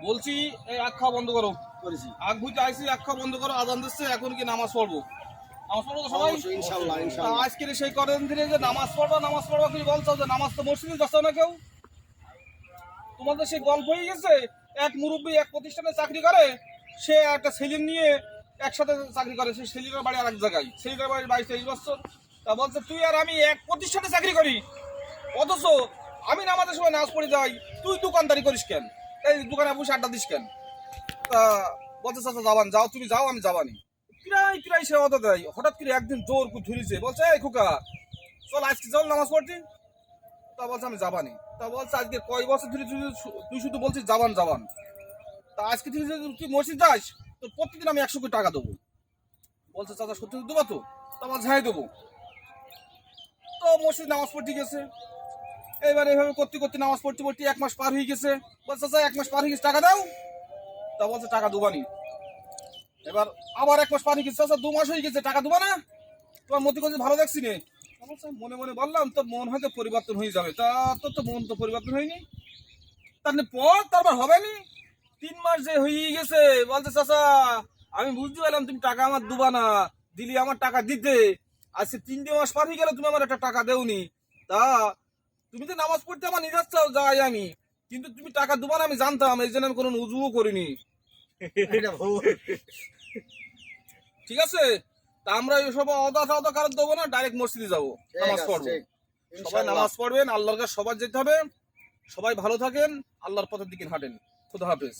বলছি এই আখ খাওয়া বন্ধ করো। করেছি আখ বুঝতে আইসি, আখ খাওয়া বন্ধ করো। আজান দিচ্ছে, এখন কি নামাজ পড়বো? নামাজ পড়বো তো সবাই ইনশাআল্লাহ তা ইনশাআল্লাহ। আজকের সেই করেন দিনে যে নামাজ পড়বা কি বলছো? যে নামাজ তো মসজিদে যাচ্ছ না কেউ? তোমাদের সেই গল্প হয়ে গেছে। এক মুরব্বী এক প্রতিষ্ঠানে চাকরি করে, সে একটা ছেলে নিয়ে একসাথে চাকরি করে। সেই ছেলেটার বাড়ি আর এক জায়গায়, ছেলেটার বাড়ি 22-23 বছর। তা বলছে তুই আর আমি এক প্রতিষ্ঠানে চাকরি করি, অথচ আমি নামাজের সময় নামাজ পড়ে যাই, তুই দোকানদারি করিস কেন? এই দোকানে বসে আড্ডা দিস কেন? তা বলছে চাচা যাবান, যাও তুমি যাও, আমি যাবানি। কিরাই কিরাই সে অত দেয়। হঠাৎ করে একদিন জোর করে ধরেছে, বলছে এই খোকা চল আজকে চল নামাজ পড়তি। তা বলছে আমি যাবানি। তা বলছে আজকে কয় বছর ধরে তুই শুধু বলছিস যাবান যাবান, তা আজকে তুই যদি তুই মসজিদ যাস তো প্রত্যেকদিন আমি 100 কোটি টাকা দেবো। বলছে চাচা সত্যি দেবো তো? তা বলছে হ্যাঁ দেবো। তো মসজিদ নামাজ পড়তে গেছে। এবার এইভাবে করতে করতে নামাজ পড়তে পড়তে 1 মাস পার হয়ে গেছে। বলছে চাচা 1 মাস পার হয়ে গেছে, টাকা দাও। তা বলছে টাকা দেবানি। এবার আবার 1 মাস পার হয়ে গেছে, চাচা 2 মাস হয়ে গেছে, টাকা দেবো না? তোমার মতি করছে ভালো দেখছি নে। তা বলছে মনে মনে বললাম তো মন হয়তো পরিবর্তন হয়ে যাবে। তা তোর তো মন তো পরিবর্তন হয়নি, তারপর হবে নি। 3 মাস যে হয়ে গেছে, বলছে চাচা আমি বুঝতে পারলাম তুমি টাকা আমার দুবা না, দিলি আমার টাকা দিতে। আজকে 3টে মাস পার হয়ে গেল, তুমি আমার একটা টাকা দেওনি। তা তুমি তো নামাজ পড়তে আমার নিজাস চাও যাই আমি, কিন্তু তুমি টাকা দুবা না আমি জানতাম, এই জন্য আমি কোনো উজুও করিনি। এটা ভুল। ঠিক আছে, তা আমরা এসব অদা কারণ দেবো না, ডাইরেক্ট মসজিদে যাবো, ঠিক নামাজ আছে, পড়বো। ঠিক। সবাই ইনশাআল্লাহ। নামাজ পড়বেন, আল্লাহর কাছে সবার যেতে হবে। সবাই ভালো থাকেন, আল্লাহর পথের দিকে হাঁটেন। খুদা হাফেজ।